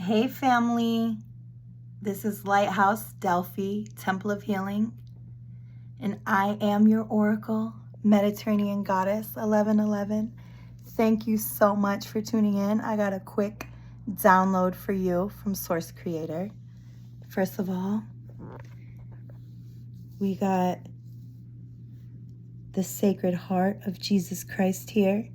Hey family, this is Lighthouse Delphi, Temple of Healing, and I am your Oracle, Mediterranean Goddess 1111. Thank you so much for tuning in. I got a quick download for you from Source Creator. First of all, we got the Sacred Heart of Jesus Christ here.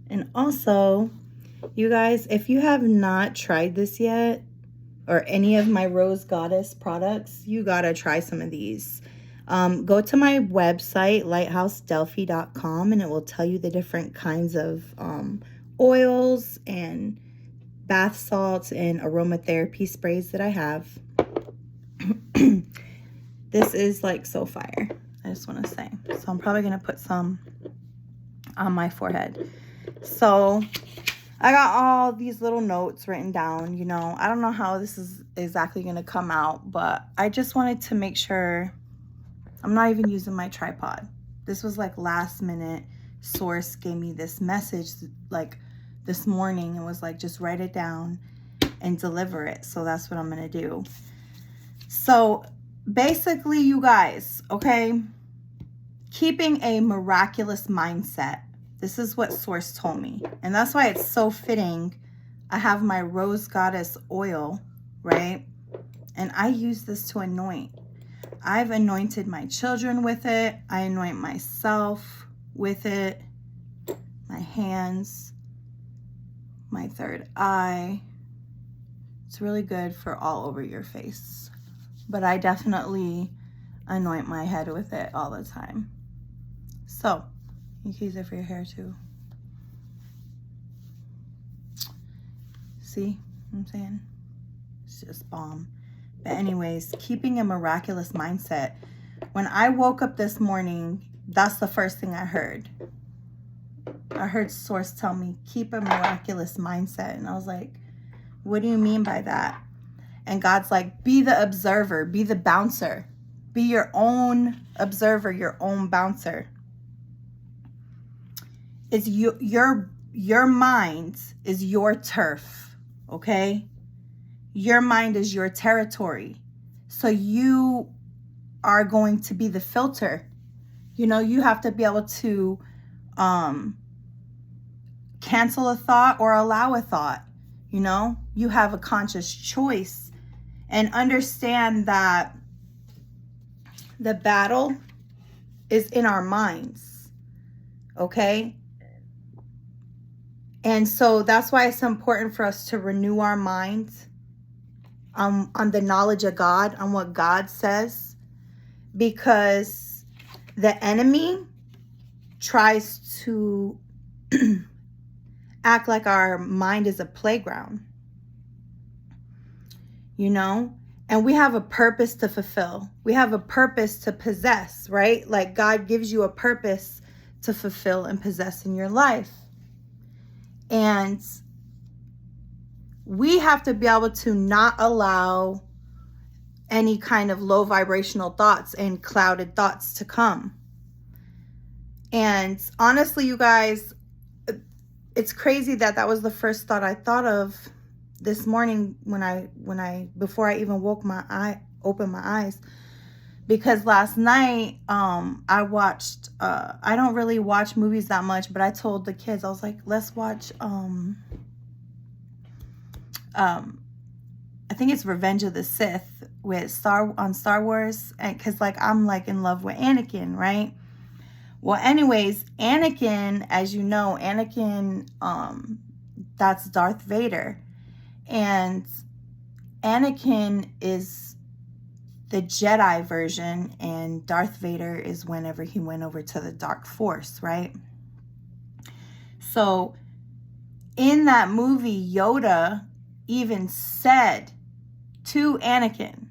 And also, you guys, if you have not tried this yet, or any of my Rose Goddess products, you gotta try some of these. Go to my website, lighthousedelphi.com, and it will tell you the different kinds of oils and bath salts and aromatherapy sprays that I have. This is like so fire, I just want to say. So I'm probably gonna put some on my forehead. So I got all these little notes written down, you know. I don't know how this is exactly going to come out, but I just wanted to make sure. I'm not even using my tripod. This was like last minute. Source gave me this message like this morning and was like, just write it down and deliver it. So that's what I'm going to do. So basically, you guys, okay, keeping a miraculous mindset. This is what Source told me. And that's why it's so fitting. I have my Rose Goddess oil, right? And I use this to anoint. I've anointed my children with it. I anoint myself with it. My hands, my third eye. It's really good for all over your face. But I definitely anoint my head with it all the time. So, you can use it for your hair too. See what I'm saying? It's just bomb. But anyways, keeping a miraculous mindset. When I woke up this morning, that's the first thing I heard. I heard Source tell me, keep a miraculous mindset. And I was like, what do you mean by that? And God's like, be the observer, be the bouncer. Be your own observer, your own bouncer. It's your mind is your turf, okay? Your mind is your territory. So you are going to be the filter. You know, you have to be able to cancel a thought or allow a thought. You know, you have a conscious choice. And understand that the battle is in our minds, okay? And so that's why it's important for us to renew our minds on the knowledge of God, on what God says, because the enemy tries to act like our mind is a playground, you know, and we have a purpose to fulfill. We have a purpose to possess, right? Like God gives you a purpose to fulfill and possess in your life. And we have to be able to not allow any kind of low vibrational thoughts and clouded thoughts to come. And honestly, you guys, it's crazy that that was the first thought I thought of this morning before I even opened my eyes. Because last night, I watched, I don't really watch movies that much, but I told the kids, I was like, let's watch, I think it's Revenge of the Sith with Star Wars. And cause like, I'm like in love with Anakin, right? Well, anyways, Anakin, as you know, that's Darth Vader. And Anakin is the Jedi version, and Darth Vader is whenever he went over to the dark force, right? So in that movie, Yoda even said to Anakin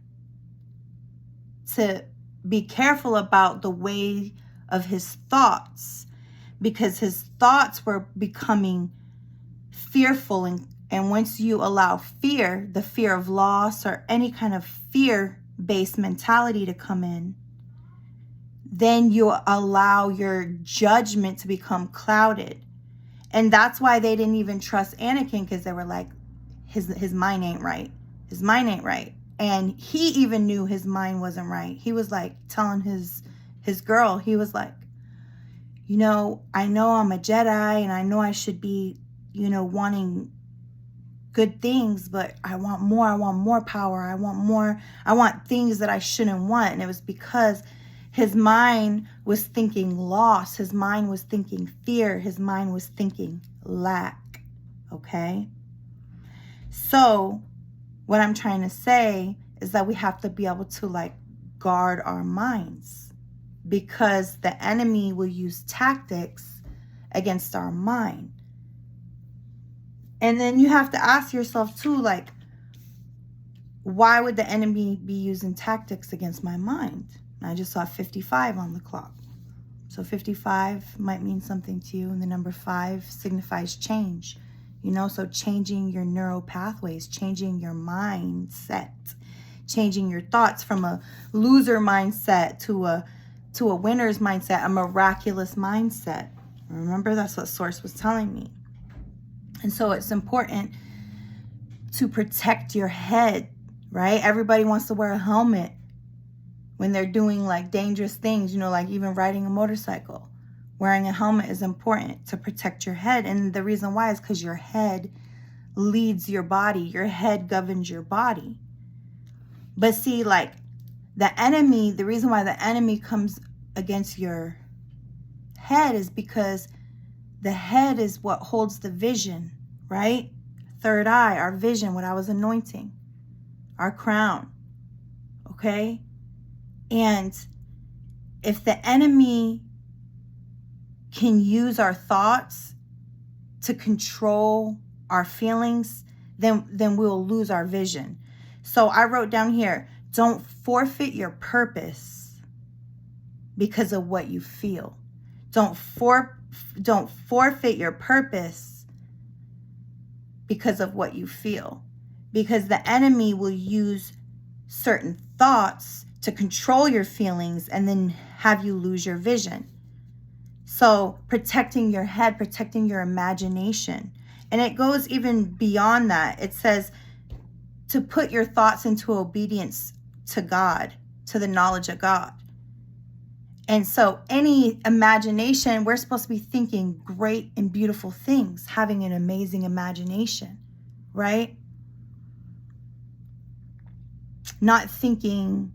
to be careful about the way of his thoughts, because his thoughts were becoming fearful. And once you allow fear, the fear of loss or any kind of fear-based mentality to come in, then you allow your judgment to become clouded. And that's why they didn't even trust Anakin, because they were like, his mind ain't right. His mind ain't right. And he even knew his mind wasn't right. He was like telling his girl, he was like, you know I'm a Jedi and I know I should be, wanting good things, but I want more power. I want things that I shouldn't want. And it was because his mind was thinking loss. His mind was thinking fear. His mind was thinking lack. Okay? So what I'm trying to say is that we have to be able to like guard our minds, because the enemy will use tactics against our mind. And then you have to ask yourself too, like, why would the enemy be using tactics against my mind? I just saw 55 on the clock. So 55 might mean something to you. And the number 5 signifies change. So changing your neural pathways, changing your mindset, changing your thoughts from a loser mindset to a winner's mindset, a miraculous mindset. Remember, that's what Source was telling me. And so it's important to protect your head, right? Everybody wants to wear a helmet when they're doing like dangerous things, like even riding a motorcycle. Wearing a helmet is important to protect your head. And the reason why is because your head leads your body. Your head governs your body. But see, like the reason why the enemy comes against your head is because the head is what holds the vision, right? Third eye, our vision, what I was anointing, our crown, okay? And if the enemy can use our thoughts to control our feelings, then we'll lose our vision. So I wrote down here, don't forfeit your purpose because of what you feel. Don't forfeit your purpose because of what you feel. Because the enemy will use certain thoughts to control your feelings and then have you lose your vision. So protecting your head, protecting your imagination. And it goes even beyond that. It says to put your thoughts into obedience to God, to the knowledge of God. And so any imagination, we're supposed to be thinking great and beautiful things, having an amazing imagination, right? Not thinking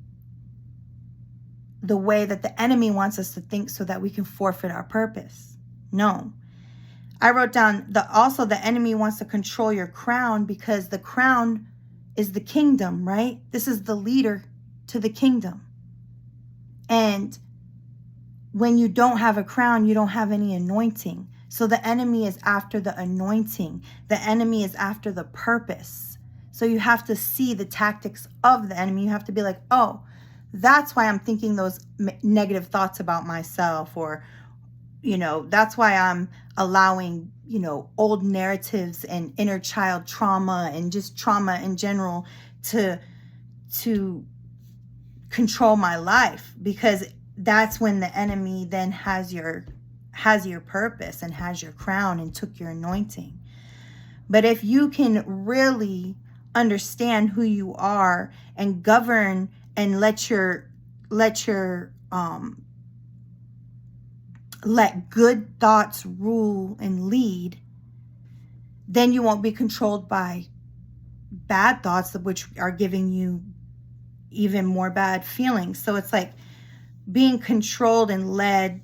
the way that the enemy wants us to think so that we can forfeit our purpose. No. I wrote down also the enemy wants to control your crown because the crown is the kingdom, right? This is the leader to the kingdom. And when you don't have a crown, you don't have any anointing. So the enemy is after the anointing. The enemy is after the purpose. So you have to see the tactics of the enemy. You have to be like, oh, that's why I'm thinking those negative thoughts about myself, or, that's why I'm allowing, old narratives and inner child trauma and just trauma in general to control my life, because that's when the enemy then has your purpose and has your crown and took your anointing. But if you can really understand who you are and govern and let good thoughts rule and lead, then you won't be controlled by bad thoughts, which are giving you even more bad feelings. So it's like being controlled and led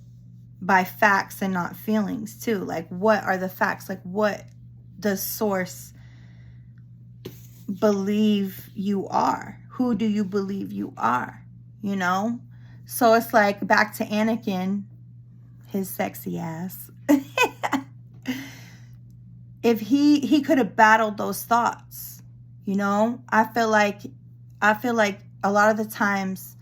by facts and not feelings too. Like, what are the facts? Like, what does Source believe you are? Who do you believe you are? So it's like back to Anakin, his sexy ass. If he could have battled those thoughts, I feel like a lot of the times,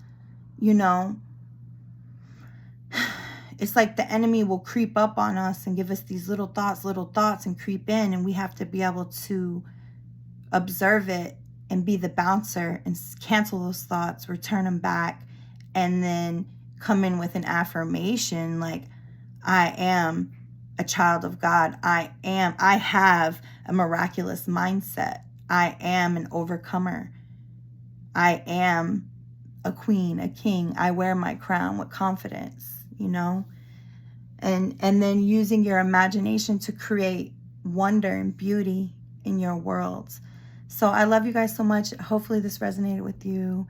it's like the enemy will creep up on us and give us these little thoughts and creep in, and we have to be able to observe it and be the bouncer and cancel those thoughts, return them back, and then come in with an affirmation like, I am a child of God. I have a miraculous mindset. I am an overcomer. I am a queen, a king. I wear my crown with confidence, you know? And then using your imagination to create wonder and beauty in your world. So I love you guys so much. Hopefully this resonated with you.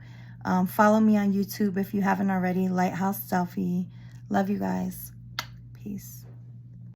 Follow me on YouTube if you haven't already. Lighthouse Selfie. Love you guys. Peace.